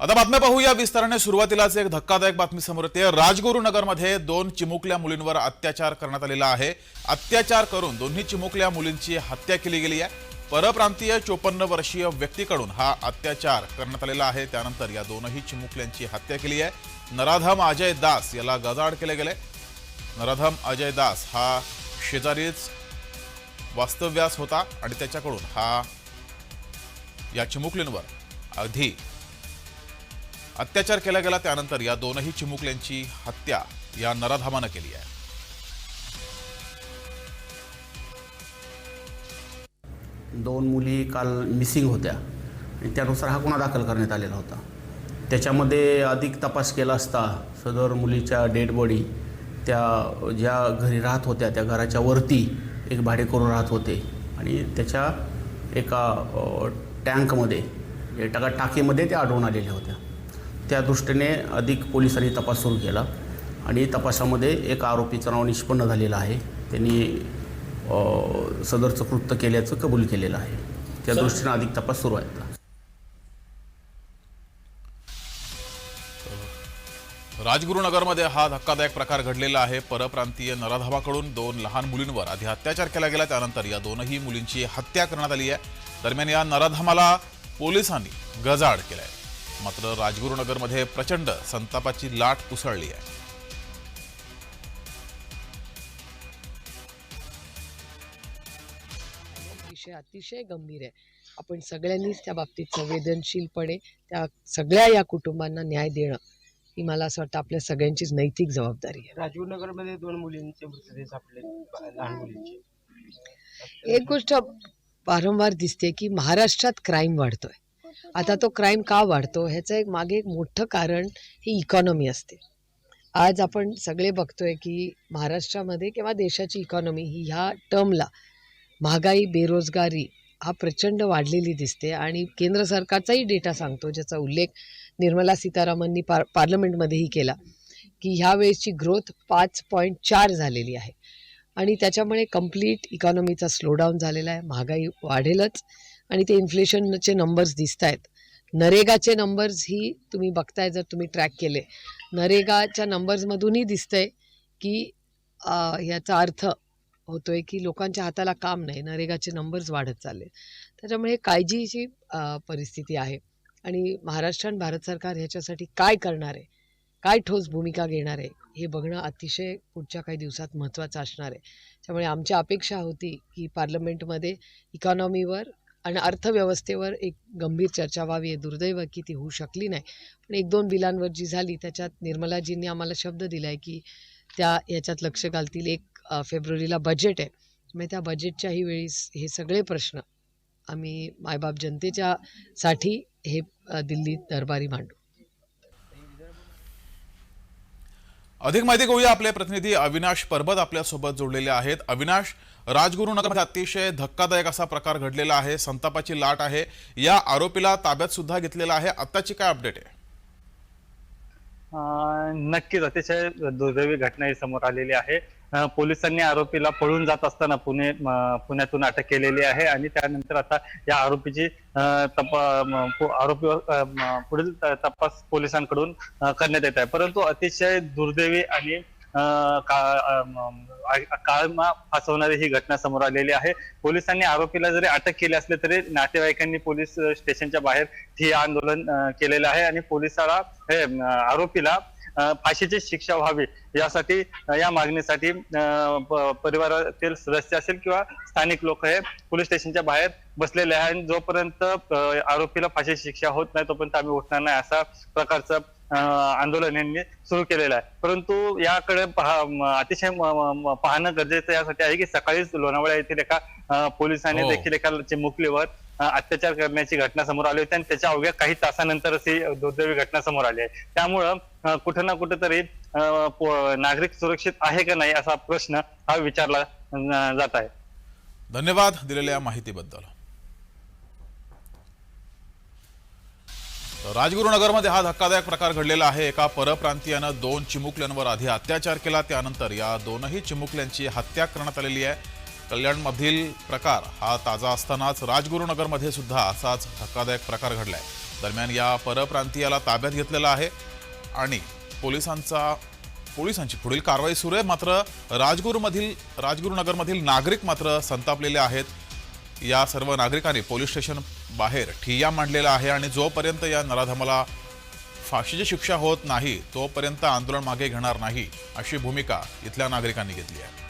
आता बातम्या पाहूया विस्ताराने। सुरुवातीलाच एक धक्कादायक बातमी समोर येते। राजगुरुनगरमध्ये 2 चिमुकल्या मुलींवर अत्याचार करण्यात आलेला आहे। अत्याचार करून दोन्ही चिमुकल्या मुलींची हत्या केली गेली आहे। परप्रांतीय 54 वर्षीय व्यक्तीकडून हा अत्याचार करण्यात आलेला आहे। त्यानंतर या दोनही चिमुकल्यांची हत्या केली आहे। नराधम अजय दास याला गजाआड केले गेले। नराधम अजय दास हा शेजारीच वास्तव्यास होता आणि त्याच्याकडून या चिमुकलींवर आधी अत्याचार केला गेला। त्यानंतर या दोनही चिमुकल्यांची हत्या या नराधमाने केली आहे। दोन मुली काल मिसिंग होत्या आणि त्यानुसार हा गुन्हा दाखल करण्यात आलेला होता। त्याच्यामध्ये अधिक तपास केला असता सदर मुलीच्या डेड बॉडी त्या ज्या घरी राहत होत्या त्या घराच्या वरती एक भाडेकरू राहत होते आणि त्याच्या एका टँकमध्ये टाकीमध्ये त्या आढळून आलेल्या होत्या। त्या दृष्टीने अधिक पोलिसांनी तपास सुरू केला आणि तपासामध्ये एक आरोपीचं नाव निष्पन्न झालेलं आहे। त्यांनी सदरचं कृत्य केल्याचं कबूल केलेलं आहे। त्या दृष्टीने अधिक तपास सुरू आहे। राजगुरुनगरमध्ये हा धक्कादायक प्रकार घडलेला आहे। परप्रांतीय नराधमाकडून 2 लहान मुलींवर आधी अत्याचार केला गेला, त्यानंतर या दोनही मुलींची हत्या करण्यात आली आहे। दरम्यान या नराधमाला पोलिसांनी गजाआड केलाय। मात्र राजगुरुनगरमध्ये प्रचंड संतापाची लाट उसळली आहे। विषय अतिशय गंभीर आहे। आपण सगळ्यांनीच त्या बाबतीत संवेदनशीलपणे त्या सगळ्या या कुटुंबांना न्याय देणं ही मला असं वाटतं आपल्या सगळ्यांचीच नैतिक जबाबदारी आहे। राजगुरुनगरमध्ये 2 मुलींचे मृतदेह सापडले, लहान मुलींचे। एक गोष्ट वारंवार दिसते की महाराष्ट्रात क्राईम वाढतोय। आता तो क्राईम का वाढतो ह्याचं मागे एक मोठं कारण ही इकॉनॉमी असते। आज आपण सगळे बघतोय की महाराष्ट्रामध्ये किंवा देशाची इकॉनॉमी ही ह्या टर्मला महागाई, बेरोजगारी हा प्रचंड वाढलेली दिसते आणि केंद्र सरकारचाही डेटा सांगतो, ज्याचा उल्लेख निर्मला सीतारामननी पार्लमेंटमध्येही केला की ह्या वेळेसची ग्रोथ 5.4 झालेली आहे आणि त्याच्यामुळे कंप्लीट इकॉनॉमीचा स्लोडाऊन झालेला आहे। महागाई वाढेलच आणि ते इन्फ्लेशनचे नंबर्स दिसत आहेत। नरेगाचे नंबर्स ही तुम्ही बघताय, जर तुम्ही ट्रॅक केले नरेगाच्या नंबर्समधूनही दिसतंय की याचा अर्थ होतोय की लोकांच्या हाताला काम नाही, नरेगाचे नंबर्स वाढत चालले। त्याच्यामुळे काळजीची परिस्थिती आहे आणि महाराष्ट्र आणि भारत सरकार ह्याच्यासाठी काय करणार आहे, काय ठोस भूमिका घेणार आहे हे बघणं अतिशय पुढच्या काही दिवसात महत्त्वाचं असणार आहे। त्यामुळे आमची अपेक्षा होती की पार्लमेंटमध्ये इकॉनॉमीवर आणि अर्थव्यवस्थेवर एक गंभीर चर्चा व्हावी। आहे दुर्दैव की ती होऊ शकली नाही, पण 1-2 बिलांवर जी झाली त्याच्यात निर्मलाजींनी आम्हाला शब्द दिला आहे की त्या याच्यात लक्ष घालतील। 1 फेब्रुवारीला बजेट आहे, म्हणजे त्या बजेटच्याही वेळीस हे सगळे प्रश्न आम्ही मायबाप जनतेच्या साठी हे दिल्लीत दरबारी मांडू। अधिक माहिती घेऊया। आपले प्रतिनिधी अविनाश परबत आपल्यासोबत जोडलेले आहेत। अविनाश, राजगुरुनगरमध्ये अतिशय धक्कादायक असा प्रकार घडलेला आहे, संतापाची लाट आहे। या आरोपीला ताब्यात सुद्धा घेतलेला आहे। आताची काय अपडेट आहे? नक्कीच अतिशय दुर्दैवी घटना ही समोर आलेली आहे। पोलिसांनी आरोपीला पळून जात असताना पुण्यातून अटक केलेली आहे आणि त्यानंतर आता या आरोपीची आरोपीवर पुढील तपास पोलिसांकडून करण्यात येत आहे। परंतु अतिशय दुर्दैवी आणि काळमा फासवणारी ही घटना समोर आलेली आहे। पोलिसांनी आरोपीला जरी अटक केली असली तरी नातेवाईकांनी पोलीस स्टेशनच्या बाहेर ठिय्या आंदोलन केलेलं आहे आणि पोलिसाला आरोपीला फाशीची शिक्षा व्हावी यासाठी, या मागणीसाठी परिवारातील सदस्य असेल किंवा स्थानिक लोक हे पोलीस स्टेशनच्या बाहेर बसलेले आहे। आणि जोपर्यंत आरोपीला फाशीची शिक्षा होत नाही तोपर्यंत आम्ही उठणार नाही असा प्रकारचं आंदोलन यांनी सुरू केलेलं आहे। परंतु याकडे अतिशय पाहणं गरजेचं यासाठी आहे की सकाळीच लोणावळा येथील एका पोलिसांनी देखील एका चिमुकलीवर अत्याचार करण्याची घटना समोर आली होती आणि त्याच्या अवघ्या काही तासानंतरच ही दुर्दैवी घटना समोर आली आहे। त्यामुळं कुठं ना कुठेतरी नागरिक सुरक्षित आहे का नाही असा प्रश्न हा विचारला जात आहे। धन्यवाद दिलेल्या माहितीबद्दल। राजगुरुनगरमध्ये हा धक्कादायक प्रकार घडलेला आहे। एका परप्रांतीयानं 2 चिमुकल्यांवर आधी अत्याचार केला, त्यानंतर या दोनही चिमुकल्यांची हत्या करण्यात आलेली आहे। कल्याणमधील प्रकार हा ताजा असतानाच राजगुरुनगरमध्ये सुद्धा असाच धक्कादायक प्रकार घडलाय। दरम्यान या परप्रांतीयाला ताब्यात घेतलेलं आहे आणि पोलिसांची पुढील कारवाई सुरू आहे. मात्र राजगुरुनगरमधील नागरिक मात्र संतापलेले आहेत. या सर्व नागरिकांनी पोलीस स्टेशन बाहेर ठिय्या मांडलेला आहे आणि जोपर्यंत या नराधमाला फाशीची शिक्षा होत नाही तोपर्यंत आंदोलन मागे घेणार नाही अशी भूमिका इथल्या नागरिकांनी घेतली आहे.